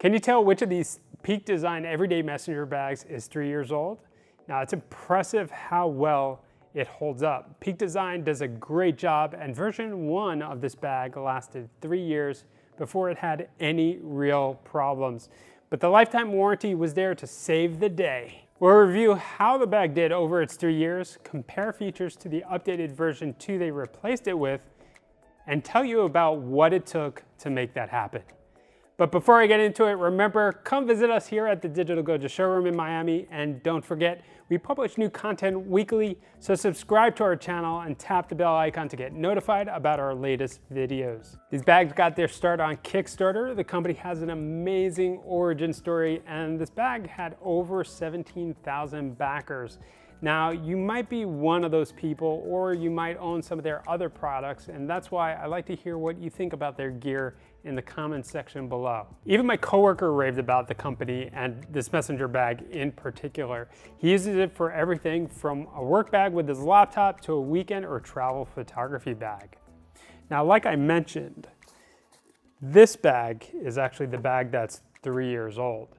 Can you tell which of these Peak Design Everyday Messenger bags is 3 years old? Now, it's impressive how well it holds up. Peak Design does a great job, and version 1 of this bag lasted 3 years before it had any real problems. But the lifetime warranty was there to save the day. We'll review how the bag did over its 3 years, compare features to the updated version 2 they replaced it with, and tell you about what it took to make that happen. But before I get into it, remember, come visit us here at the Digital Goja showroom in Miami, and don't forget, we publish new content weekly, so subscribe to our channel and tap the bell icon to get notified about our latest videos. These bags got their start on Kickstarter. The company has an amazing origin story, and this bag had over 17,000 backers. Now, you might be one of those people, or you might own some of their other products, and that's why I like to hear what you think about their gear in the comments section below. Even my coworker raved about the company and this messenger bag in particular. He uses it for everything from a work bag with his laptop to a weekend or travel photography bag. Now, like I mentioned, this bag is actually the bag that's 3 years old,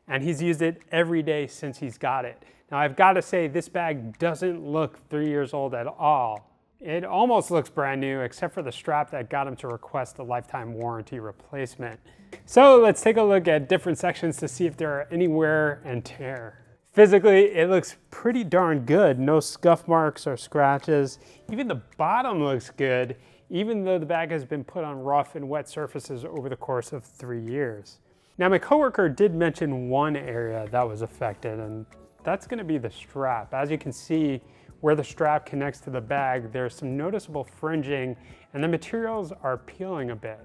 and he's used it every day since he's got it. Now, I've got to say, this bag doesn't look 3 years old at all. It almost looks brand new, except for the strap that got him to request a lifetime warranty replacement. So let's take a look at different sections to see if there are any wear and tear. Physically, it looks pretty darn good. No scuff marks or scratches. Even the bottom looks good, even though the bag has been put on rough and wet surfaces over the course of 3 years. Now, my coworker did mention one area that was affected, and that's going to be the strap. As you can see, where the strap connects to the bag, there's some noticeable fringing, and the materials are peeling a bit.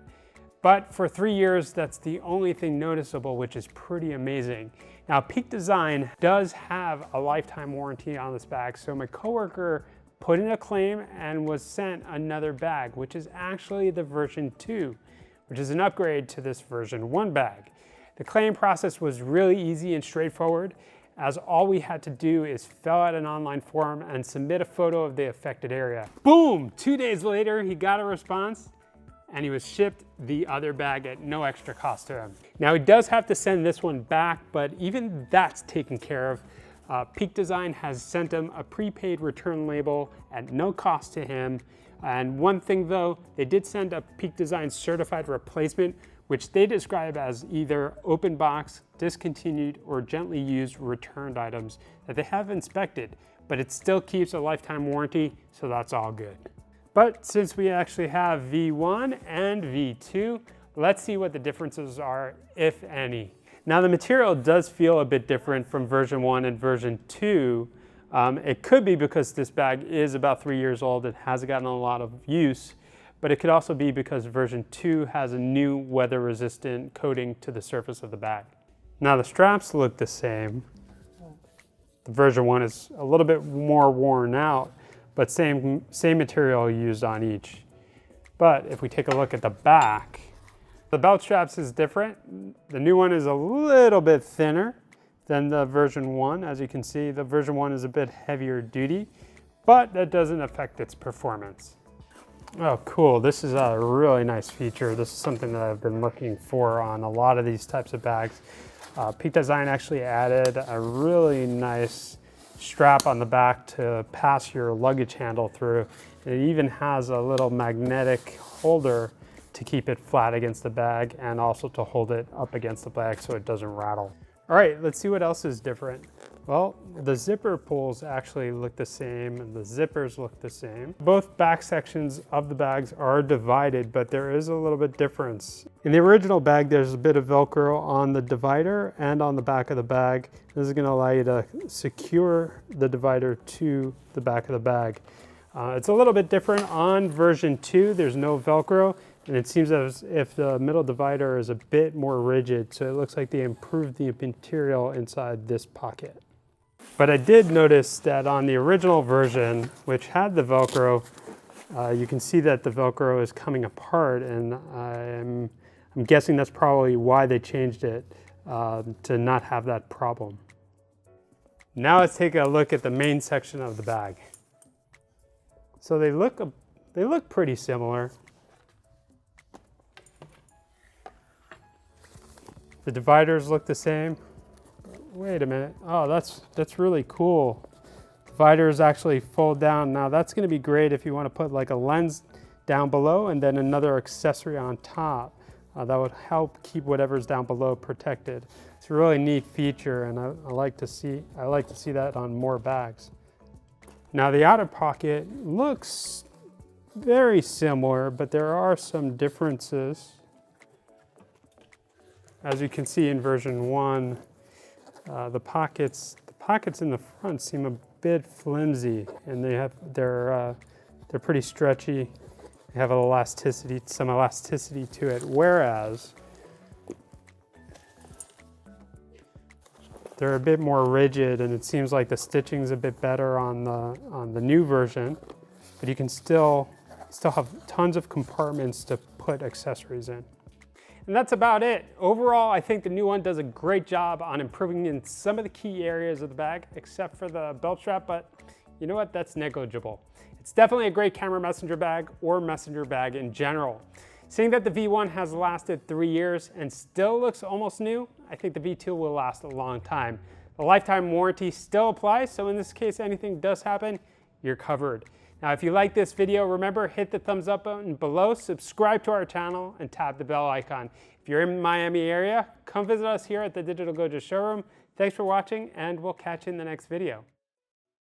But for 3 years, that's the only thing noticeable, which is pretty amazing. Now, Peak Design does have a lifetime warranty on this bag, so my coworker put in a claim and was sent another bag, which is actually the version 2, which is an upgrade to this version 1 bag. The claim process was really easy and straightforward, as all we had to do is fill out an online form and submit a photo of the affected area. Boom! 2 days later, he got a response, and he was shipped the other bag at no extra cost to him. Now, he does have to send this one back, but even that's taken care of. Peak Design has sent him a prepaid return label at no cost to him. And one thing though, they did send a Peak Design certified replacement, which they describe as either open box, discontinued, or gently used returned items that they have inspected, but it still keeps a lifetime warranty, so that's all good. But since we actually have V1 and V2, let's see what the differences are, if any. Now, the material does feel a bit different from version 1 and version 2. It could be because this bag is about 3 years old and hasn't gotten a lot of use, but it could also be because version 2 has a new weather-resistant coating to the surface of the bag. Now, the straps look the same. The version 1 is a little bit more worn out, but same material used on each. But if we take a look at the back, the belt straps is different. The new one is a little bit thinner than the version 1. As you can see, the version 1 is a bit heavier duty, but that doesn't affect its performance. Oh, cool. This is a really nice feature. This is something that I've been looking for on a lot of these types of bags. Peak Design actually added a really nice strap on the back to pass your luggage handle through. It even has a little magnetic holder to keep it flat against the bag and also to hold it up against the bag so it doesn't rattle. All right, let's see what else is different. Well, the zipper pulls actually look the same and the zippers look the same. Both back sections of the bags are divided, but there is a little bit difference. In the original bag, there's a bit of Velcro on the divider and on the back of the bag. This is going to allow you to secure the divider to the back of the bag. It's a little bit different on version 2. There's no Velcro, and it seems as if the middle divider is a bit more rigid, so it looks like they improved the material inside this pocket. But I did notice that on the original version, which had the Velcro, you can see that the Velcro is coming apart, and I'm guessing that's probably why they changed it to not have that problem. Now let's take a look at the main section of the bag. So they look pretty similar. The dividers look the same. Wait a minute. Oh, that's really cool. Dividers actually fold down. Now that's going to be great if you want to put like a lens down below and then another accessory on top. That would help keep whatever's down below protected. It's a really neat feature, and I like to see that on more bags. Now the outer pocket looks very similar, but there are some differences. As you can see in version 1, the pockets in the front seem a bit flimsy, and they're pretty stretchy. They have some elasticity to it, whereas they're a bit more rigid, and it seems like the stitching's a bit better on the new version, but you can still have tons of compartments to put accessories in. And that's about it. Overall, I think the new one does a great job on improving in some of the key areas of the bag, except for the belt strap, but you know what, that's negligible. It's definitely a great camera messenger bag or messenger bag in general. Seeing that the V1 has lasted 3 years and still looks almost new, I think the V2 will last a long time. The lifetime warranty still applies, so in this case, anything does happen, you're covered. Now, if you like this video, remember, hit the thumbs up button below, subscribe to our channel, and tap the bell icon. If you're in the Miami area, come visit us here at the Digital Goja showroom. Thanks for watching, and we'll catch you in the next video.